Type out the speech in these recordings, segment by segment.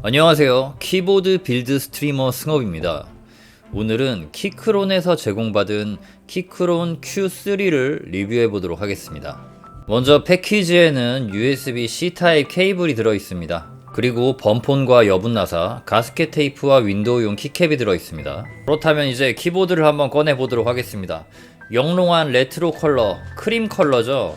안녕하세요. 키보드 빌드 스트리머 승업입니다. 오늘은 키크론에서 제공받은 키크론 Q3를 리뷰해 보도록 하겠습니다. 먼저 패키지에는 USB-C 타입 케이블이 들어 있습니다. 그리고 범폰과 여분 나사, 가스켓 테이프와 윈도우용 키캡이 들어 있습니다. 그렇다면 이제 키보드를 한번 꺼내 보도록 하겠습니다. 영롱한 레트로 컬러, 크림 컬러죠.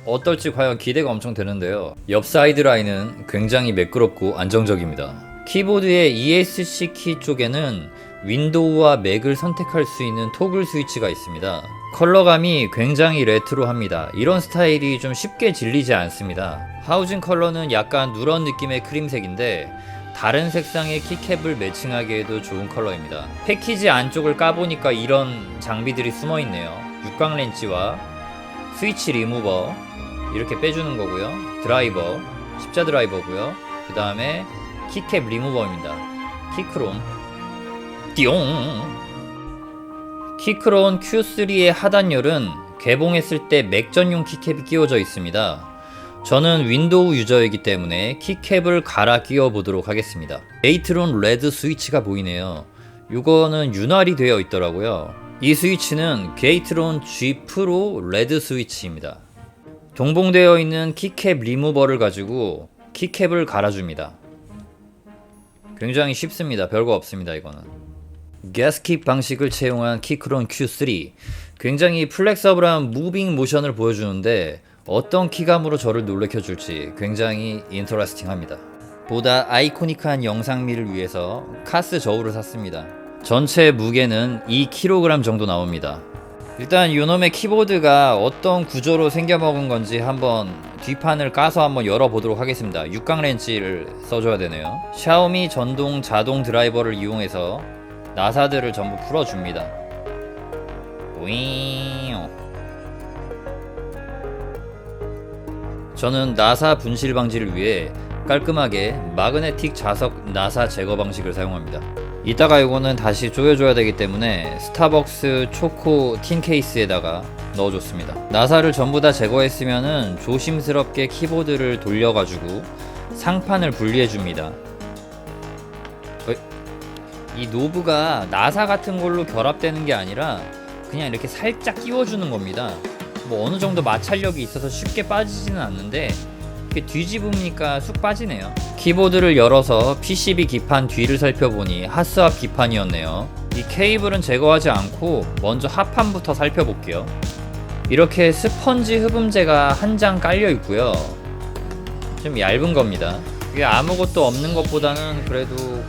어떨지 과연 기대가 엄청 되는데요. 옆 사이드 라인은 굉장히 매끄럽고 안정적입니다. 키보드의 ESC 키 쪽에는 윈도우와 맥을 선택할 수 있는 토글 스위치가 있습니다. 컬러감이 굉장히 레트로합니다. 이런 스타일이 좀 쉽게 질리지 않습니다. 하우징 컬러는 약간 누런 느낌의 크림색인데 다른 색상의 키캡을 매칭하기에도 좋은 컬러입니다. 패키지 안쪽을 까보니까 이런 장비들이 숨어있네요. 육각 렌치와 스위치 리무버 이렇게 빼주는 거고요. 드라이버, 십자 드라이버고요. 그 다음에 키캡 리무버입니다. 키크론 띠용. 키크론 Q3의 하단열은 개봉했을 때 맥 전용 키캡이 끼워져 있습니다. 저는 윈도우 유저이기 때문에 키캡을 갈아 끼워 보도록 하겠습니다. 게이트론 레드 스위치가 보이네요. 이거는 윤활이 되어 있더라고요. 이 스위치는 게이트론 G 프로 레드 스위치입니다. 동봉되어 있는 키캡 리무버를 가지고 키캡을 갈아줍니다. 굉장히 쉽습니다. 별거 없습니다. 이거는 가스킵 방식을 채용한 키크론 Q3, 굉장히 플렉서블한 무빙 모션을 보여주는데 어떤 키감으로 저를 놀래켜줄지 굉장히 인터레스팅합니다. 보다 아이코닉한 영상미를 위해서 카스 저울을 샀습니다. 전체 무게는 2kg 정도 나옵니다. 일단 요놈의 키보드가 어떤 구조로 생겨먹은 건지 한번 뒷판을 까서 한번 열어보도록 하겠습니다. 육각 렌치를 써줘야 되네요. 샤오미 전동 자동 드라이버를 이용해서 나사들을 전부 풀어줍니다. 윙. 저는 나사 분실 방지를 위해 깔끔하게 마그네틱 자석 나사 제거 방식을 사용합니다. 이따가 이거는 다시 조여줘야 되기 때문에 스타벅스 초코 틴 케이스에다가 넣어줬습니다. 나사를 전부 다 제거했으면은 조심스럽게 키보드를 돌려가지고 상판을 분리해줍니다. 이 노브가 나사 같은 걸로 결합되는 게 아니라 그냥 이렇게 살짝 끼워주는 겁니다. 뭐 어느 정도 마찰력이 있어서 쉽게 빠지지는 않는데 이렇게 뒤집으니까 쑥 빠지네요. 키보드를 열어서 PCB 기판 뒤를 살펴보니 하스압 기판이었네요. 이 케이블은 제거하지 않고 먼저 하판부터 살펴볼게요. 이렇게 스펀지 흡음재가 한 장 깔려 있고요. 좀 얇은 겁니다. 이게 아무것도 없는 것보다는 그래도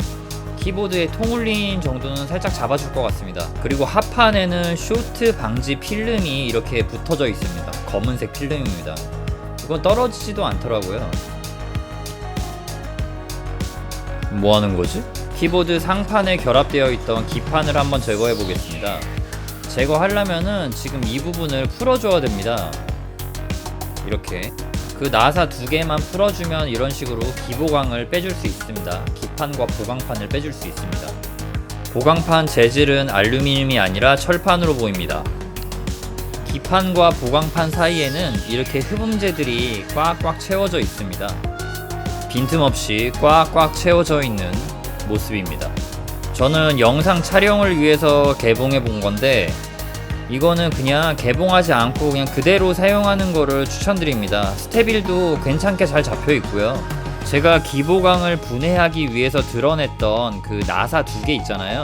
키보드의 통울림 정도는 살짝 잡아줄 것 같습니다. 그리고 하판에는 쇼트 방지 필름이 이렇게 붙어져 있습니다. 검은색 필름입니다. 이건 떨어지지도 않더라고요. 뭐 하는 거지? 키보드 상판에 결합되어 있던 기판을 한번 제거해 보겠습니다. 제거하려면은 지금 이 부분을 풀어줘야 됩니다. 이렇게 그 나사 두 개만 풀어주면 이런 식으로 기보강을 빼줄 수 있습니다. 기판과 보강판을 빼줄 수 있습니다. 보강판 재질은 알루미늄이 아니라 철판으로 보입니다. 기판과 보강판 사이에는 이렇게 흡음재들이 꽉꽉 채워져 있습니다. 빈틈없이 꽉꽉 채워져 있는 모습입니다. 저는 영상 촬영을 위해서 개봉해 본 건데 이거는 그냥 개봉하지 않고 그냥 그대로 사용하는 거를 추천드립니다. 스테빌도 괜찮게 잘 잡혀 있고요. 제가 기보강을 분해하기 위해서 드러냈던 그 나사 두 개 있잖아요.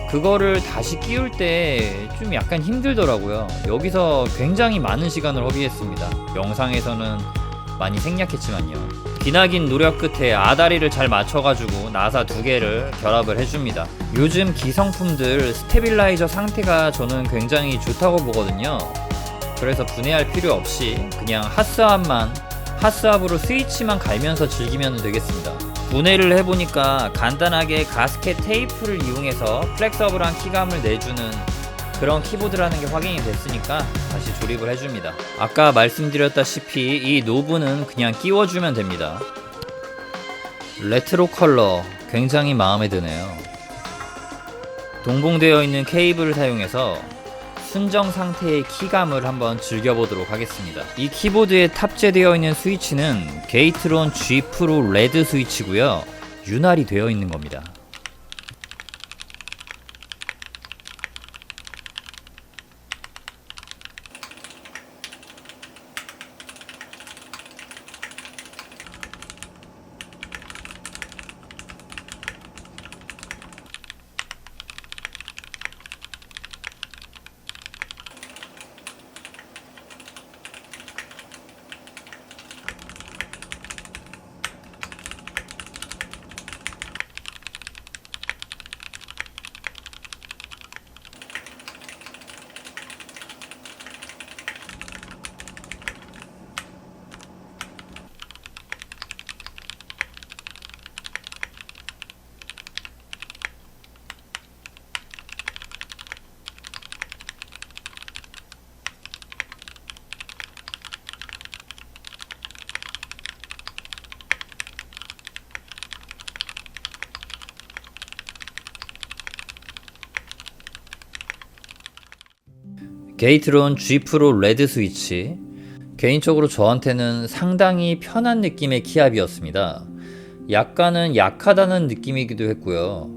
그거를 다시 끼울 때 좀 약간 힘들더라고요. 여기서 굉장히 많은 시간을 허비했습니다. 영상에서는 많이 생략했지만요. 기나긴 노력 끝에 아다리를 잘 맞춰가지고 나사 두 개를 결합을 해줍니다. 요즘 기성품들 스테빌라이저 상태가 저는 굉장히 좋다고 보거든요. 그래서 분해할 필요 없이 그냥 핫스압으로 스위치만 갈면서 즐기면 되겠습니다. 분해를 해보니까 간단하게 가스켓 테이프를 이용해서 플렉서블한 키감을 내주는 그런 키보드라는 게 확인이 됐으니까 다시 조립을 해줍니다. 아까 말씀드렸다시피 이 노브는 그냥 끼워주면 됩니다. 레트로 컬러 굉장히 마음에 드네요. 동봉되어 있는 케이블을 사용해서 순정 상태의 키감을 한번 즐겨보도록 하겠습니다. 이 키보드에 탑재되어 있는 스위치는 게이트론 G 프로 레드 스위치고요. 윤활이 되어 있는 겁니다. 게이트론 G 프로 레드 스위치, 개인적으로 저한테는 상당히 편한 느낌의 키압이었습니다. 약간은 약하다는 느낌이기도 했고요.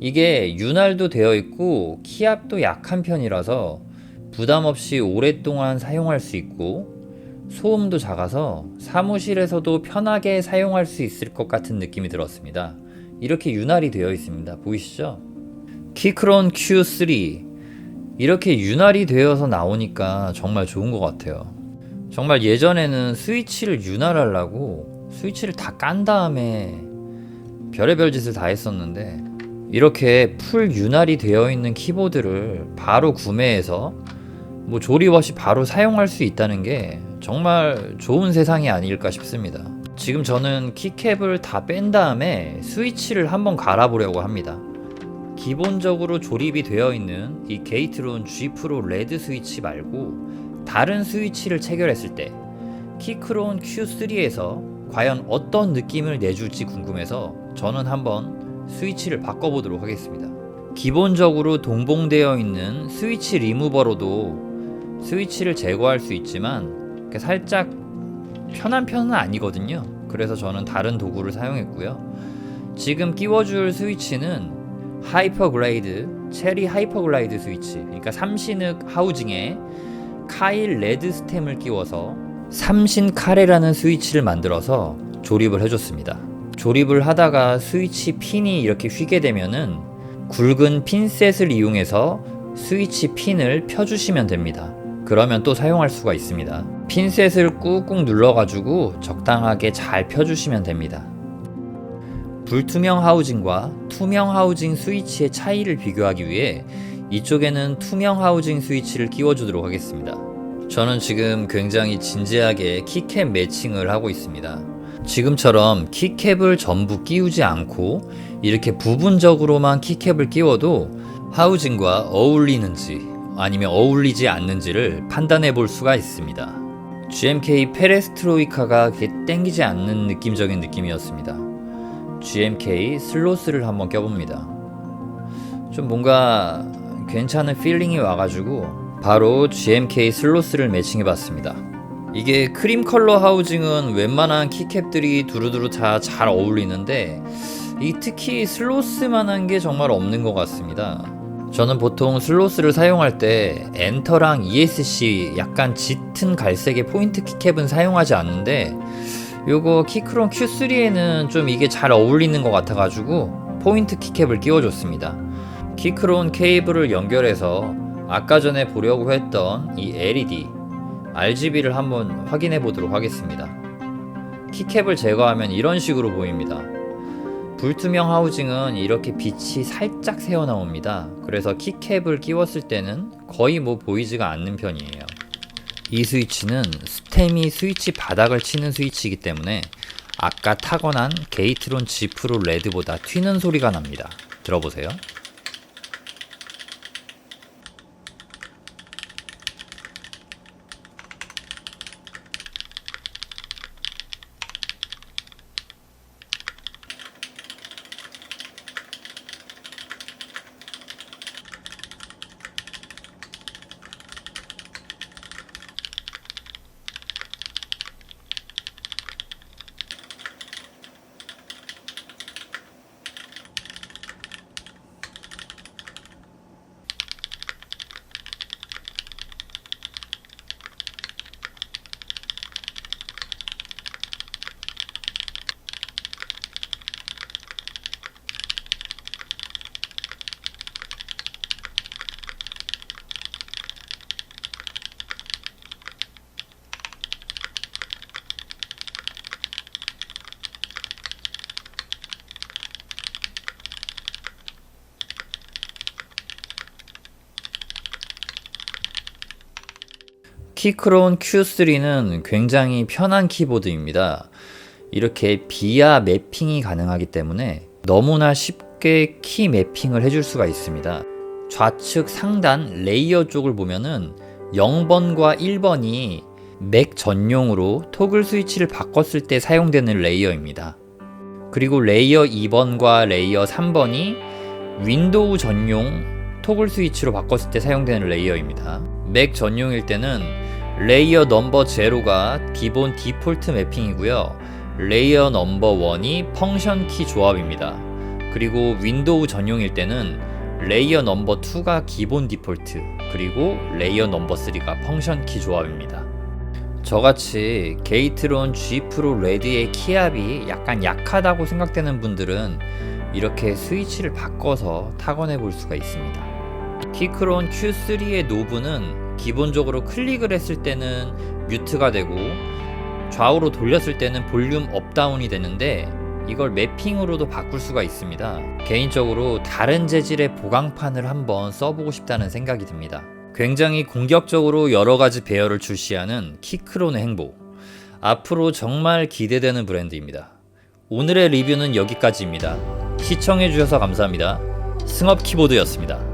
이게 윤활도 되어 있고 키압도 약한 편이라서 부담 없이 오랫동안 사용할 수 있고 소음도 작아서 사무실에서도 편하게 사용할 수 있을 것 같은 느낌이 들었습니다. 이렇게 윤활이 되어 있습니다. 보이시죠? 키크론 Q3, 이렇게 윤활이 되어서 나오니까 정말 좋은 것 같아요. 정말 예전에는 스위치를 윤활하려고 스위치를 다 깐 다음에 별의별 짓을 다 했었는데, 이렇게 풀 윤활이 되어 있는 키보드를 바로 구매해서 뭐 조립 없이 바로 사용할 수 있다는 게 정말 좋은 세상이 아닐까 싶습니다. 지금 저는 키캡을 다 뺀 다음에 스위치를 한번 갈아보려고 합니다. 기본적으로 조립이 되어 있는 이 게이트론 G 프로 레드 스위치 말고 다른 스위치를 체결했을 때 키크론 Q3에서 과연 어떤 느낌을 내줄지 궁금해서 저는 한번 스위치를 바꿔보도록 하겠습니다. 기본적으로 동봉되어 있는 스위치 리무버로도 스위치를 제거할 수 있지만 살짝 편한 편은 아니거든요. 그래서 저는 다른 도구를 사용했고요. 지금 끼워줄 스위치는 하이퍼글라이드, 체리 하이퍼글라이드 스위치, 그러니까 삼신흑 하우징에 카일 레드 스템을 끼워서 삼신 카레라는 스위치를 만들어서 조립을 해줬습니다. 조립을 하다가 스위치 핀이 이렇게 휘게 되면은 굵은 핀셋을 이용해서 스위치 핀을 펴주시면 됩니다. 그러면 또 사용할 수가 있습니다. 핀셋을 꾹꾹 눌러가지고 적당하게 잘 펴주시면 됩니다. 불투명 하우징과 투명 하우징 스위치의 차이를 비교하기 위해 이쪽에는 투명 하우징 스위치를 끼워주도록 하겠습니다. 저는 지금 굉장히 진지하게 키캡 매칭을 하고 있습니다. 지금처럼 키캡을 전부 끼우지 않고 이렇게 부분적으로만 키캡을 끼워도 하우징과 어울리는지 아니면 어울리지 않는지를 판단해 볼 수가 있습니다. GMK 페레스트로이카가 땡기지 않는 느낌적인 느낌이었습니다. GMK 슬로스를 한번 껴봅니다. 좀 뭔가 괜찮은 필링이 와가지고 바로 GMK 슬로스를 매칭해봤습니다. 이게 크림 컬러 하우징은 웬만한 키캡들이 두루두루 다 잘 어울리는데 이 특히 슬로스만한 게 정말 없는 것 같습니다. 저는 보통 슬로스를 사용할 때 엔터랑 ESC 약간 짙은 갈색의 포인트 키캡은 사용하지 않는데 요거 키크론 Q3에는 좀 이게 잘 어울리는 것 같아가지고 포인트 키캡을 끼워줬습니다. 키크론 케이블을 연결해서 아까 전에 보려고 했던 이 LED RGB를 한번 확인해 보도록 하겠습니다. 키캡을 제거하면 이런 식으로 보입니다. 불투명 하우징은 이렇게 빛이 살짝 새어나옵니다. 그래서 키캡을 끼웠을 때는 거의 뭐 보이지가 않는 편이에요. 이 스위치는 스템이 스위치 바닥을 치는 스위치이기 때문에 아까 타건한 게이트론 G 프로 레드보다 튀는 소리가 납니다. 들어보세요. 키크론 Q3는 굉장히 편한 키보드입니다. 이렇게 비하 매핑이 가능하기 때문에 너무나 쉽게 키 매핑을 해줄 수가 있습니다. 좌측 상단 레이어 쪽을 보면은 0번과 1번이 맥 전용으로 토글 스위치를 바꿨을 때 사용되는 레이어입니다. 그리고 레이어 2번과 레이어 3번이 윈도우 전용 토글 스위치로 바꿨을 때 사용되는 레이어입니다. 맥 전용일 때는 레이어 넘버 0가 기본 디폴트 매핑이고요. 레이어 넘버 1이 펑션 키 조합입니다. 그리고 윈도우 전용일 때는 레이어 넘버 2가 기본 디폴트, 그리고 레이어 넘버 3가 펑션 키 조합입니다. 저같이 게이트론 G 프로 레드의 키압이 약간 약하다고 생각되는 분들은 이렇게 스위치를 바꿔서 타건해 볼 수가 있습니다. 키크론 Q3의 노브는 기본적으로 클릭을 했을 때는 뮤트가 되고 좌우로 돌렸을 때는 볼륨 업다운이 되는데 이걸 매핑으로도 바꿀 수가 있습니다. 개인적으로 다른 재질의 보강판을 한번 써보고 싶다는 생각이 듭니다. 굉장히 공격적으로 여러가지 배열을 출시하는 키크론의 행보, 앞으로 정말 기대되는 브랜드입니다. 오늘의 리뷰는 여기까지입니다. 시청해주셔서 감사합니다. 승업 키보드였습니다.